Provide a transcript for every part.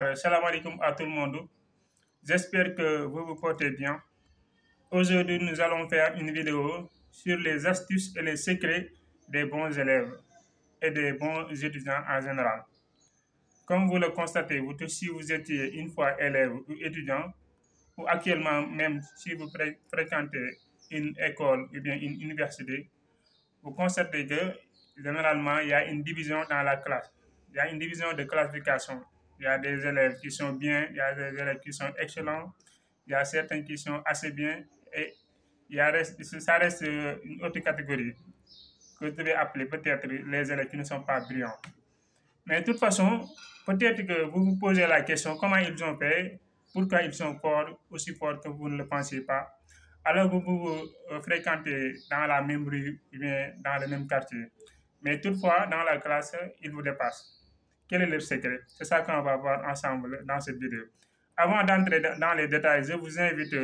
Salam alaikum à tout le monde. J'espère que vous vous portez bien. Aujourd'hui, nous allons faire une vidéo sur les astuces et les secrets des bons élèves et des bons étudiants en général. Comme vous le constatez, vous tous, si vous étiez une fois élève ou étudiant, ou actuellement même si vous fréquentez une école ou bien une université, vous constatez que généralement, il y a une division dans la classe. Il y a une division de classification. Il y a des élèves qui sont bien, il y a des élèves qui sont excellents, il y a certains qui sont assez bien, et ça reste une autre catégorie que vous devez appeler peut-être les élèves qui ne sont pas brillants. Mais de toute façon, peut-être que vous vous posez la question comment ils ont fait, pourquoi ils sont forts, aussi forts que vous ne le pensiez pas, alors que vous fréquentez dans la même rue ou bien dans le même quartier. Mais toutefois, dans la classe, ils vous dépassent. Quel est le secret? C'est ça qu'on va voir ensemble dans cette vidéo. Avant d'entrer dans les détails, je vous invite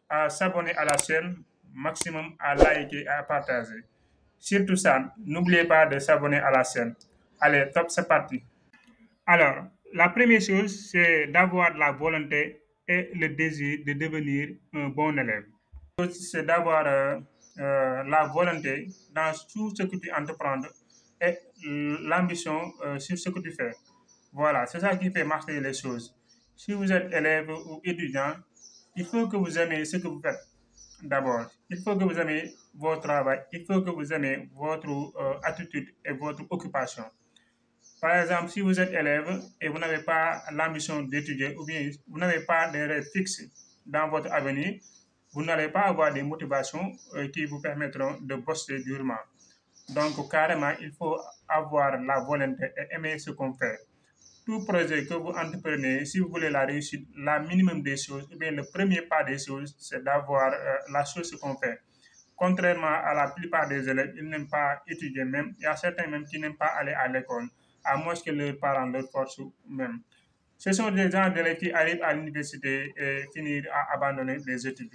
à s'abonner à la chaîne, maximum à liker et à partager. Surtout ça, n'oubliez pas de s'abonner à la chaîne. Allez, top, c'est parti. Alors, la première chose, c'est d'avoir la volonté et le désir de devenir un bon élève. C'est d'avoir la volonté dans tout ce que tu entreprends et l'ambition sur ce que tu fais. Voilà, c'est ça qui fait marcher les choses. Si vous êtes élève ou étudiant, il faut que vous aimez ce que vous faites. D'abord, il faut que vous aimez votre travail, il faut que vous aimez votre attitude et votre occupation. Par exemple, si vous êtes élève et vous n'avez pas l'ambition d'étudier ou bien vous n'avez pas de rêves fixes dans votre avenir, vous n'allez pas avoir des motivations qui vous permettront de bosser durement. Donc, carrément, il faut avoir la volonté et aimer ce qu'on fait. Tout projet que vous entreprenez, si vous voulez la réussite, la minimum des choses, ou bien le premier pas des choses, c'est d'avoir la chose qu'on fait. Contrairement à la plupart des élèves, ils n'aiment pas étudier même. Il y a certains même qui n'aiment pas aller à l'école, à moins que leurs parents leur forcent même. Ce sont des gens d'élèves qui arrivent à l'université et finissent à abandonner les études.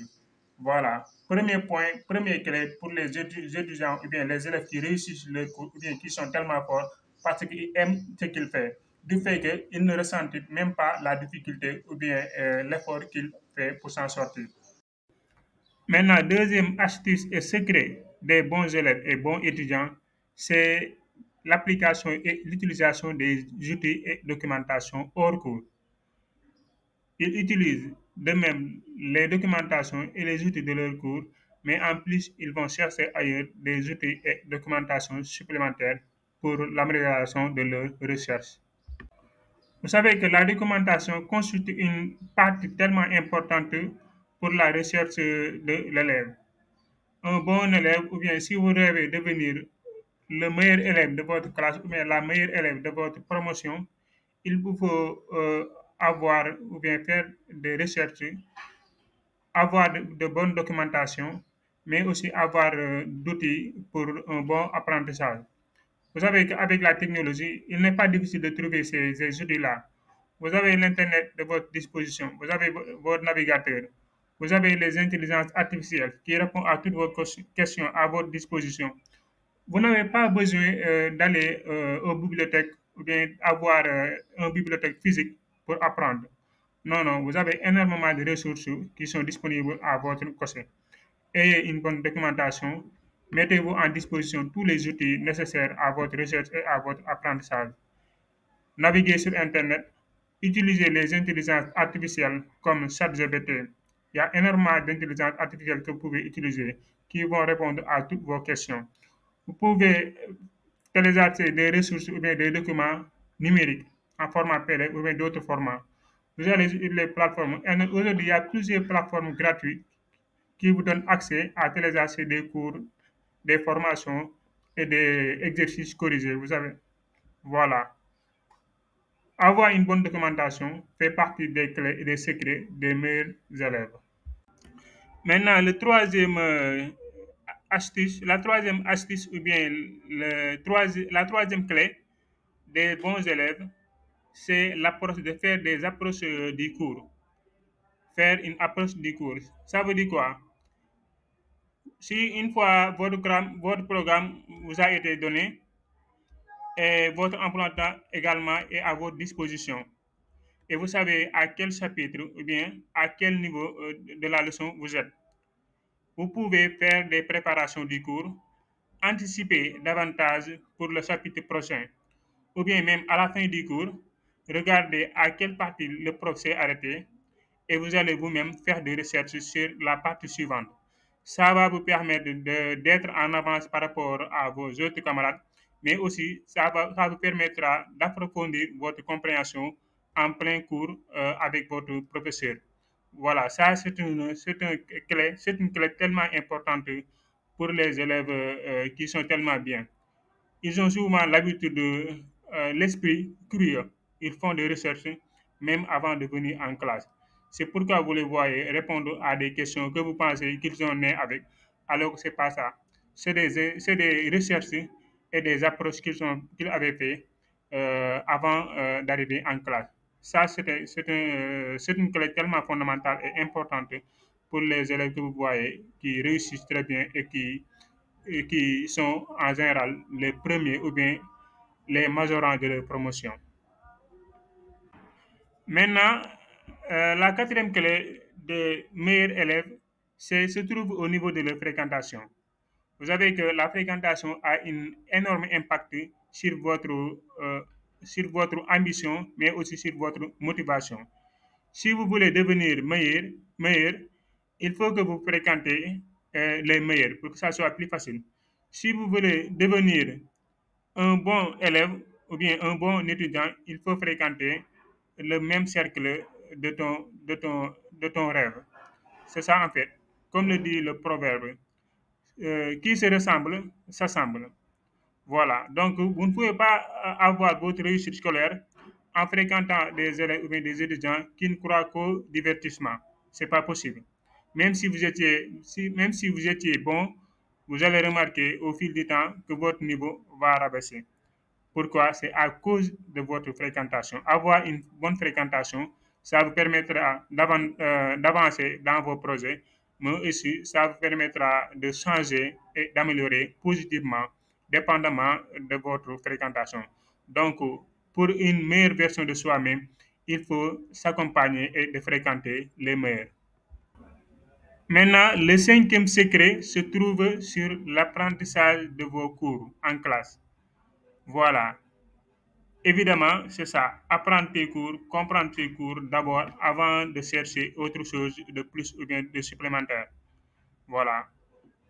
Voilà. Premier point, premier clé pour les étudiants ou bien les élèves qui réussissent leur cours ou bien qui sont tellement forts parce qu'ils aiment ce qu'ils font. Du fait qu'ils ne ressentent même pas la difficulté ou bien l'effort qu'ils font pour s'en sortir. Maintenant, deuxième astuce et secret des bons élèves et bons étudiants, c'est l'application et l'utilisation des outils et documentation hors cours. Ils utilisent de même les documentations et les outils de leur cours, mais en plus, ils vont chercher ailleurs des outils et documentations supplémentaires pour l'amélioration de leur recherche. Vous savez que la documentation constitue une partie tellement importante pour la recherche de l'élève. Un bon élève, ou bien si vous rêvez de devenir le meilleur élève de votre classe, ou bien la meilleure élève de votre promotion, il vous faut avoir ou bien faire des recherches, avoir de bonnes documentations, mais aussi avoir d'outils pour un bon apprentissage. Vous savez qu'avec la technologie, il n'est pas difficile de trouver ces outils-là. Vous avez l'Internet de votre disposition, vous avez votre navigateur, vous avez les intelligences artificielles qui répondent à toutes vos questions à votre disposition. Vous n'avez pas besoin d'aller aux bibliothèques ou bien avoir une bibliothèque physique pour apprendre. Non, non, vous avez énormément de ressources qui sont disponibles à votre côté. Ayez une bonne documentation, mettez-vous en disposition tous les outils nécessaires à votre recherche et à votre apprentissage. Naviguez sur Internet, utilisez les intelligences artificielles comme ChatGPT. Il y a énormément d'intelligences artificielles que vous pouvez utiliser qui vont répondre à toutes vos questions. Vous pouvez télécharger des ressources ou bien des documents numériques en format PDF ou bien d'autres formats. Vous allez sur les plateformes. Aujourd'hui, il y a plusieurs plateformes gratuites qui vous donnent accès à télécharger des cours, des formations et des exercices corrigés. Vous savez, voilà. Avoir une bonne documentation fait partie des clés et des secrets des meilleurs élèves. Maintenant, la troisième astuce ou bien la troisième clé des bons élèves, c'est l'approche de faire des approches du cours. Faire une approche du cours. Ça veut dire quoi? Si une fois votre programme vous a été donné et votre emploi de temps également est à votre disposition, et vous savez à quel chapitre ou bien à quel niveau de la leçon vous êtes. Vous pouvez faire des préparations du cours, anticiper davantage pour le chapitre prochain, ou bien même à la fin du cours, regardez à quelle partie le prof s'est arrêté et vous allez vous-même faire des recherches sur la partie suivante. Ça va vous permettre d'être en avance par rapport à vos autres camarades, mais aussi ça vous permettra d'approfondir votre compréhension en plein cours avec votre professeur. Voilà, ça c'est une clé tellement importante pour les élèves qui sont tellement bien. Ils ont souvent l'habitude de l'esprit curieux. Ils font des recherches même avant de venir en classe. C'est pourquoi vous les voyez répondre à des questions que vous pensez qu'ils sont nés avec, alors que ce n'est pas ça. C'est des recherches et des approches qu'ils avaient fait avant d'arriver en classe. Ça, c'est une clé tellement fondamentale et importante pour les élèves que vous voyez qui réussissent très bien et qui sont en général les premiers ou bien les majorants de leur promotion. Maintenant, la quatrième clé des meilleurs élèves se trouve au niveau de leur fréquentation. Vous savez que la fréquentation a un énorme impact sur votre ambition, mais aussi sur votre motivation. Si vous voulez devenir meilleur, il faut que vous fréquentez les meilleurs pour que ça soit plus facile. Si vous voulez devenir un bon élève ou bien un bon étudiant, il faut fréquenter le même cercle de ton rêve. C'est ça en fait. Comme le dit le proverbe, qui se ressemble, s'assemble. Voilà. Donc, vous ne pouvez pas avoir votre réussite scolaire en fréquentant des élèves ou bien des étudiants qui ne croient qu'au divertissement. C'est pas possible. Même si vous étiez bon, vous allez remarquer au fil du temps que votre niveau va rabaisser. Pourquoi? C'est à cause de votre fréquentation. Avoir une bonne fréquentation, ça vous permettra d'avancer dans vos projets, mais aussi ça vous permettra de changer et d'améliorer positivement, dépendamment de votre fréquentation. Donc, pour une meilleure version de soi-même, il faut s'accompagner et de fréquenter les meilleurs. Maintenant, le cinquième secret se trouve sur l'apprentissage de vos cours en classe. Voilà. Évidemment, c'est ça. Apprendre tes cours, comprendre tes cours d'abord avant de chercher autre chose de plus ou bien de supplémentaire. Voilà.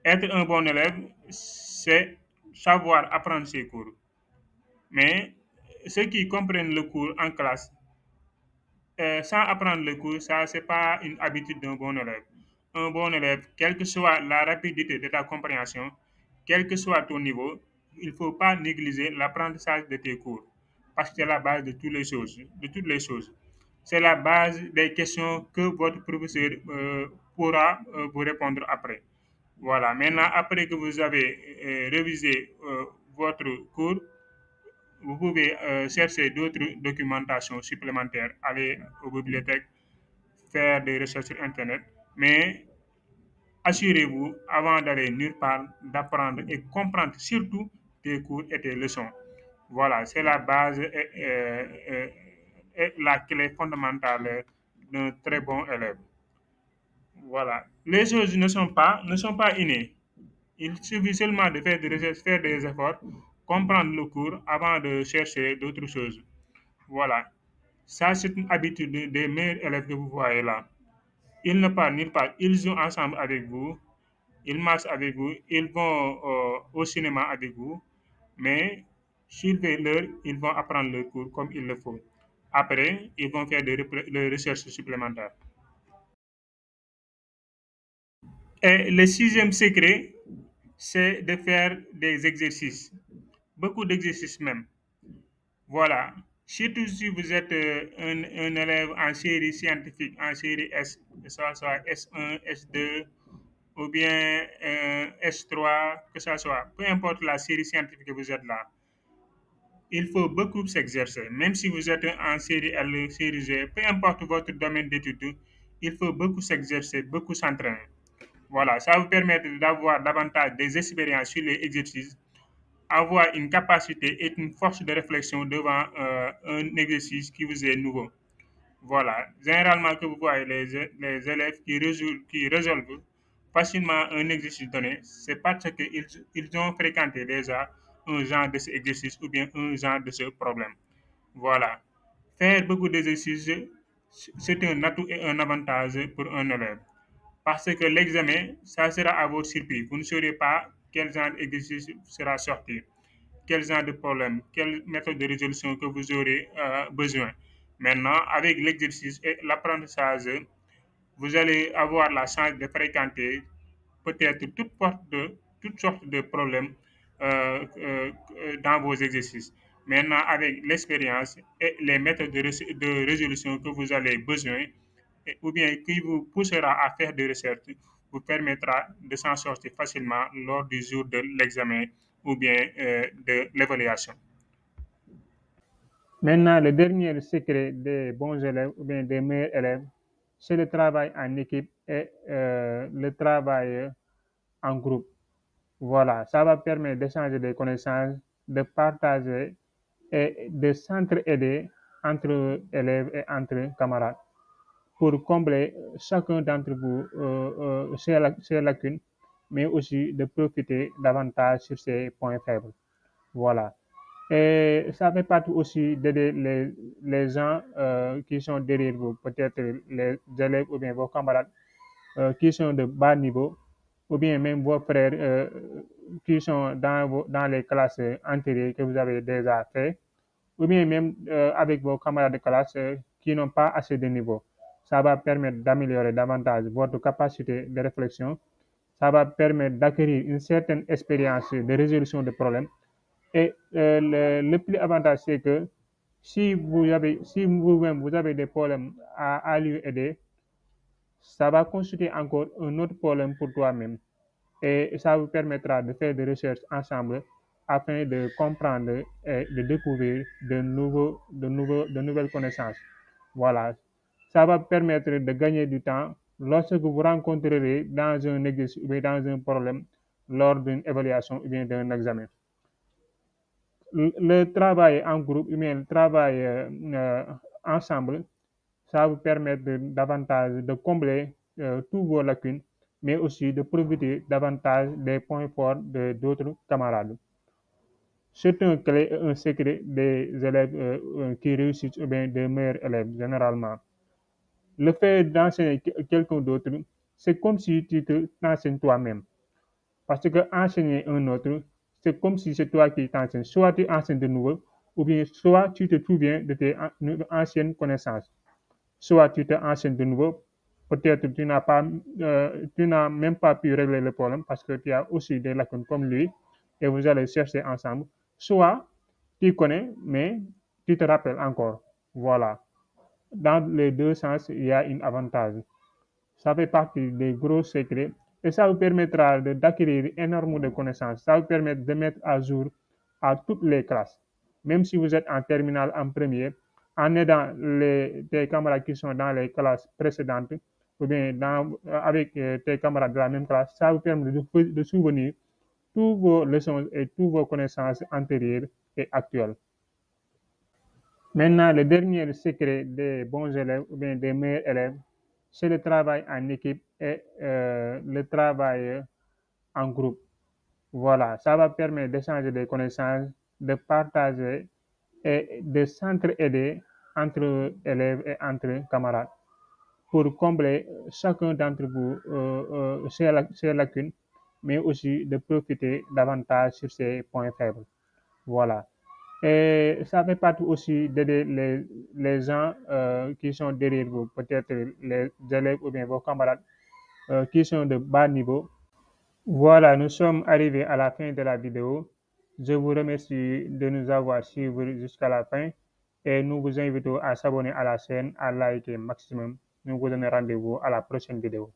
Être un bon élève, c'est savoir apprendre ses cours. Mais ceux qui comprennent le cours en classe sans apprendre le cours, ça, c'est pas une habitude d'un bon élève. Un bon élève, quelle que soit la rapidité de ta compréhension, quel que soit ton niveau, il ne faut pas négliger l'apprentissage de tes cours. Parce que c'est la base de toutes les choses. De toutes les choses. C'est la base des questions que votre professeur pourra vous répondre après. Voilà. Maintenant, après que vous avez révisé votre cours, vous pouvez chercher d'autres documentations supplémentaires, aller aux bibliothèques, faire des recherches sur Internet, mais assurez-vous, avant d'aller nulle part, d'apprendre et comprendre surtout tes cours et tes leçons. Voilà, c'est la base et la clé fondamentale d'un très bon élève. Voilà. Les choses ne sont pas innées. Il suffit seulement de faire des recherches, faire des efforts, comprendre le cours avant de chercher d'autres choses. Voilà. Ça, c'est une habitude des meilleurs élèves que vous voyez là. Ils ne parlent nulle part. Ils jouent ensemble avec vous. Ils marchent avec vous. Ils vont au cinéma avec vous. Mais, suivez-leur, ils vont apprendre le cours comme il le faut. Après, ils vont faire des recherches supplémentaires. Et le sixième secret, c'est de faire des exercices. Beaucoup d'exercices même. Voilà. Surtout si vous êtes un élève en série scientifique, en série S, que ce soit S1, S2 ou bien S3, que ce soit, peu importe la série scientifique que vous êtes là, il faut beaucoup s'exercer. Même si vous êtes en série L, série G, peu importe votre domaine d'études, il faut beaucoup s'exercer, beaucoup s'entraîner. Voilà, ça vous permet d'avoir davantage des expériences sur les exercices, avoir une capacité et une force de réflexion devant un exercice qui vous est nouveau. Voilà, généralement que vous voyez les élèves qui résolvent facilement un exercice donné, c'est parce qu'ils ont fréquenté déjà un genre de cet exercice ou bien un genre de ce problème. Voilà. Faire beaucoup d'exercices, c'est un atout et un avantage pour un élève. Parce que l'examen, ça sera à votre surprise. Vous ne saurez pas quel genre d'exercice sera sorti, quel genre de problème, quelle méthode de résolution que vous aurez besoin. Maintenant, avec l'exercice et l'apprentissage, vous allez avoir la chance de fréquenter peut-être toutes sortes de problèmes dans vos exercices. Maintenant, avec l'expérience et les méthodes de résolution que vous allez besoin, ou bien qui vous poussera à faire des recherches, vous permettra de s'en sortir facilement lors du jour de l'examen ou bien de l'évaluation. Maintenant, le dernier secret des bons élèves ou bien des meilleurs élèves, c'est le travail en équipe et le travail en groupe. Voilà, ça va permettre d'échanger des connaissances, de partager et de s'entraider entre élèves et entre camarades pour combler chacun d'entre vous ses lacunes, mais aussi de profiter davantage sur ses points faibles. Voilà. Et ça fait partie aussi d'aider les gens qui sont derrière vous, peut-être les élèves ou bien vos camarades qui sont de bas niveau, ou bien même vos frères qui sont dans les classes antérieures que vous avez déjà fait, ou bien même avec vos camarades de classe qui n'ont pas assez de niveau. Ça va permettre d'améliorer davantage votre capacité de réflexion. Ça va permettre d'acquérir une certaine expérience de résolution de problèmes. Et le plus avantage, c'est que si vous-même vous avez des problèmes à lui aider, ça va constituer encore un autre problème pour toi-même. Et ça vous permettra de faire des recherches ensemble afin de comprendre et de découvrir de nouvelles connaissances. Voilà. Ça va permettre de gagner du temps lorsque vous rencontrerez dans un exercice ou dans un problème lors d'une évaluation ou bien d'un examen. Le travail en groupe, ou bien le travail ensemble, ça vous permet davantage de combler tous vos lacunes, mais aussi de profiter davantage des points forts d'autres camarades. C'est un clé, un secret des élèves qui réussissent ou bien des meilleurs élèves généralement. Le fait d'enseigner quelqu'un d'autre, c'est comme si tu t'enseignes toi-même. Parce que enseigner un autre, c'est comme si c'est toi qui t'enseignes. Soit tu enseignes de nouveau, ou bien soit tu te souviens de tes anciennes connaissances. Soit tu te enseignes de nouveau, peut-être tu n'as même pas pu régler le problème parce que tu as aussi des lacunes comme lui et vous allez chercher ensemble. Soit tu connais, mais tu te rappelles encore. Voilà. Dans les deux sens, il y a un avantage. Ça fait partie des gros secrets et ça vous permettra d'acquérir énormément de connaissances. Ça vous permet de mettre à jour à toutes les classes. Même si vous êtes en terminale, en première, en aidant tes camarades qui sont dans les classes précédentes, ou bien avec tes camarades de la même classe, ça vous permet de souvenir toutes vos leçons et toutes vos connaissances antérieures et actuelles. Maintenant, le dernier secret des bons élèves ou bien des meilleurs élèves, c'est le travail en équipe et le travail en groupe. Voilà, ça va permettre d'échanger des connaissances, de partager et de s'entraider entre élèves et entre camarades pour combler chacun d'entre vous ses lacunes, mais aussi de profiter davantage sur ses points faibles. Voilà. Et ça fait partie aussi d'aider les gens qui sont derrière vous, peut-être les élèves ou bien vos camarades qui sont de bas niveau. Voilà, nous sommes arrivés à la fin de la vidéo. Je vous remercie de nous avoir suivis jusqu'à la fin et nous vous invitons à s'abonner à la chaîne, à liker maximum. Nous vous donnons rendez-vous à la prochaine vidéo.